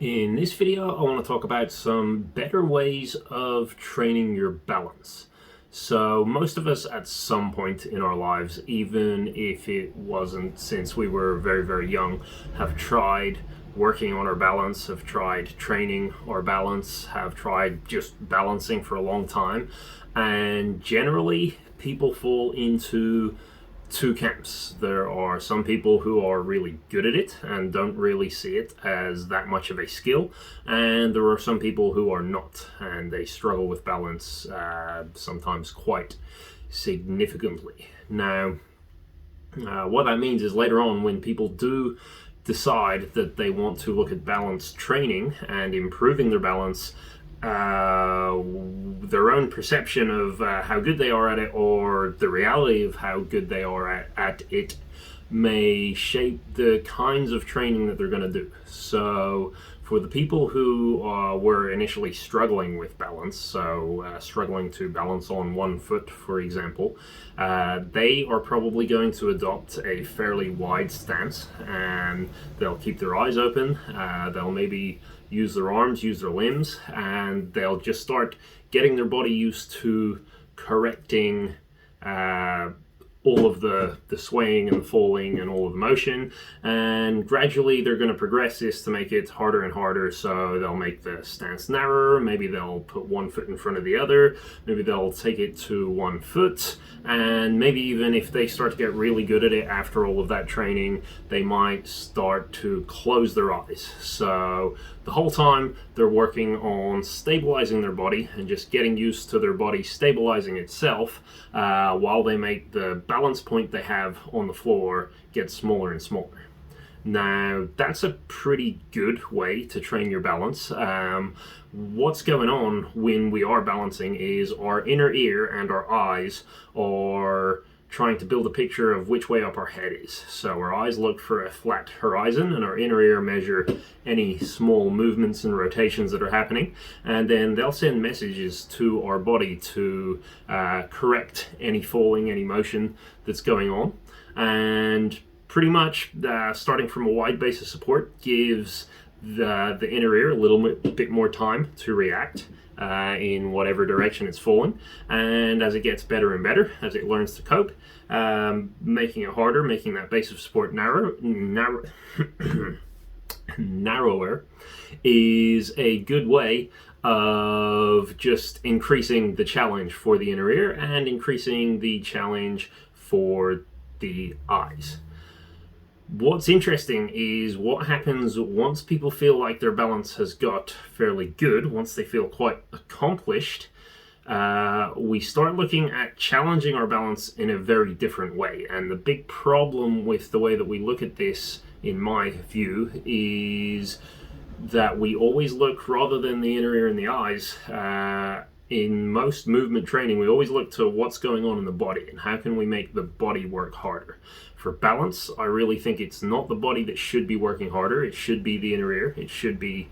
In this video, I want to talk about some better ways of training your balance. So most of us at some point in our lives, even if it wasn't since we were very, very young, have tried working on our balance, have tried training our balance, have tried just balancing for a long time. And generally, people fall into two camps. There are some people who are really good at it and don't really see it as that much of a skill, and there are some people who are not, and they struggle with balance sometimes quite significantly. Now, what that means is later on, when people do decide that they want to look at balance training and improving their balance, their own perception of how good they are at it, or the reality of how good they are at it, may shape the kinds of training that they're going to do. So for the people who were initially struggling with balance, struggling to balance on one foot, for example, they are probably going to adopt a fairly wide stance, and they'll keep their eyes open. They'll maybe use their arms, use their limbs, and they'll just start getting their body used to correcting all of the swaying and the falling and all of the motion, and gradually they're going to progress this to make it harder and harder. So they'll make the stance narrower, maybe they'll put one foot in front of the other, maybe they'll take it to 1 foot, and maybe even if they start to get really good at it after all of that training, they might start to close their eyes. So the whole time they're working on stabilizing their body and just getting used to their body stabilizing itself, while they make the balance point they have on the floor get smaller and smaller. Now, that's a pretty good way to train your balance. What's going on when we are balancing is our inner ear and our eyes are trying to build a picture of which way up our head is. So our eyes look for a flat horizon, and our inner ear measure any small movements and rotations that are happening, and then they'll send messages to our body to correct any falling, any motion that's going on. And pretty much starting from a wide base of support gives the inner ear a little bit more time to react in whatever direction it's falling, and as it gets better and better, as it learns to cope, making it harder, making that base of support narrower is a good way of just increasing the challenge for the inner ear and increasing the challenge for the eyes. What's interesting is what happens once people feel like their balance has got fairly good, once they feel quite accomplished, we start looking at challenging our balance in a very different way. And the big problem with the way that we look at this, in my view, is that we always look, rather than the inner ear and the eyes, in most movement training, we always look to what's going on in the body and how can we make the body work harder. For balance, I really think it's not the body that should be working harder. It should be the inner ear. It should be,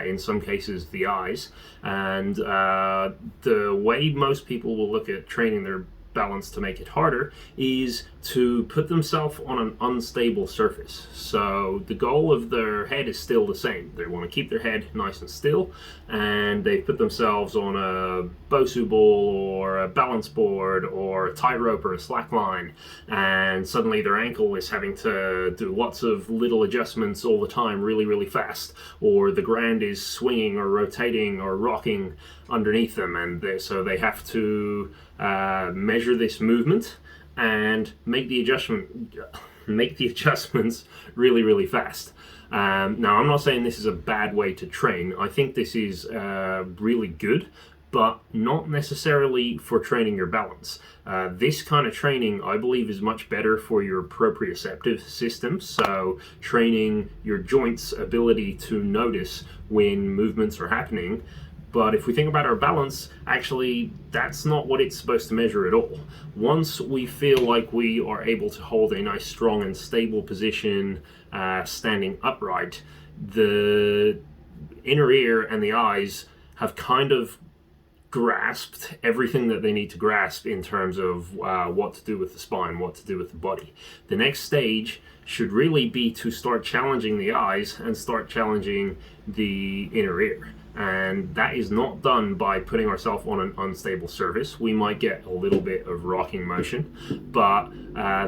in some cases, the eyes. And the way most people will look at training their balance to make it harder is to put themselves on an unstable surface. So the goal of their head is still the same. They want to keep their head nice and still, and they put themselves on a Bosu ball or a balance board or a tightrope or a slack line, and suddenly their ankle is having to do lots of little adjustments all the time really, really fast, or the ground is swinging or rotating or rocking underneath them, and so they have to measure this movement and make the adjustments really, really fast. Now, I'm not saying this is a bad way to train. I think this is really good, but not necessarily for training your balance. This kind of training, I believe, is much better for your proprioceptive system, so training your joints' ability to notice when movements are happening. But if we think about our balance, actually, that's not what it's supposed to measure at all. Once we feel like we are able to hold a nice, strong, and stable position standing upright, the inner ear and the eyes have kind of grasped everything that they need to grasp in terms of what to do with the spine, what to do with the body. The next stage should really be to start challenging the eyes and start challenging the inner ear. And that is not done by putting ourselves on an unstable surface. We might get a little bit of rocking motion, but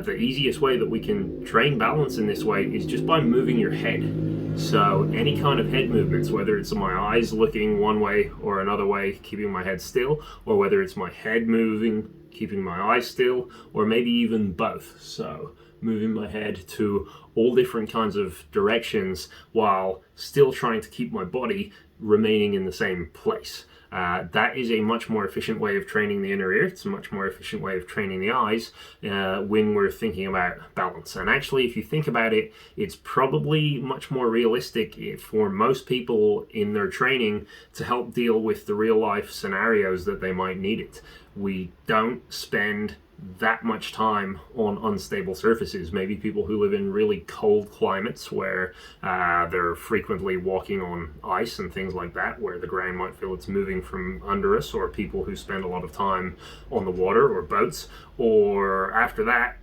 the easiest way that we can train balance in this way is just by moving your head. So any kind of head movements, whether it's my eyes looking one way or another way, keeping my head still, or whether it's my head moving, keeping my eyes still, or maybe even both. So moving my head to all different kinds of directions while still trying to keep my body remaining in the same place. That is a much more efficient way of training the inner ear. It's a much more efficient way of training the eyes when we're thinking about balance. And actually, if you think about it, it's probably much more realistic for most people in their training to help deal with the real life scenarios that they might need it. We don't spend that much time on unstable surfaces. Maybe people who live in really cold climates where they're frequently walking on ice and things like that, where the ground might feel it's moving from under us, or people who spend a lot of time on the water or boats. Or after that,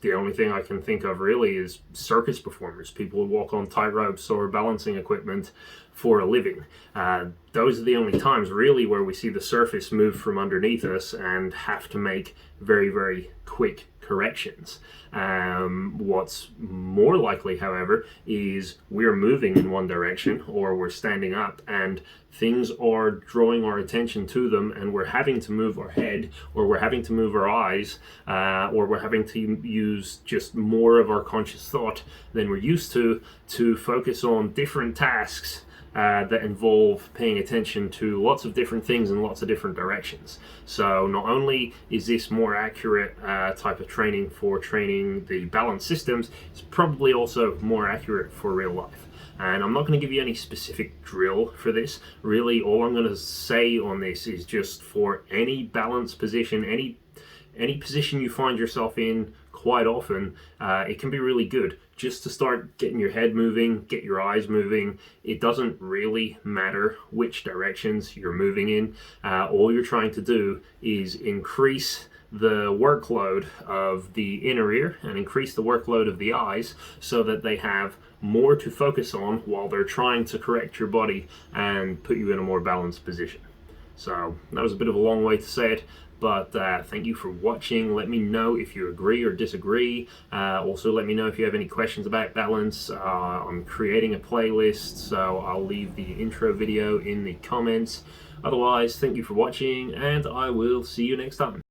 the only thing I can think of really is circus performers, people who walk on tight ropes or balancing equipment for a living. Those are the only times really where we see the surface move from underneath us and have to make very, very quick corrections. What's more likely, however, is we're moving in one direction or we're standing up and things are drawing our attention to them, and we're having to move our head, or we're having to move our eyes, or we're having to use just more of our conscious thought than we're used to focus on different tasks that involve paying attention to lots of different things in lots of different directions. So not only is this more accurate type of training for training the balance systems, it's probably also more accurate for real life. And I'm not going to give you any specific drill for this. Really, all I'm going to say on this is just for any balance position, any position you find yourself in quite often, it can be really good just to start getting your head moving, get your eyes moving. It doesn't really matter which directions you're moving in. All you're trying to do is increase the workload of the inner ear and increase the workload of the eyes so that they have more to focus on while they're trying to correct your body and put you in a more balanced position. So that was a bit of a long way to say it, but thank you for watching. Let me know if you agree or disagree. Also, let me know if you have any questions about balance. I'm creating a playlist, so I'll leave the intro video in the comments. Otherwise, thank you for watching, and I will see you next time.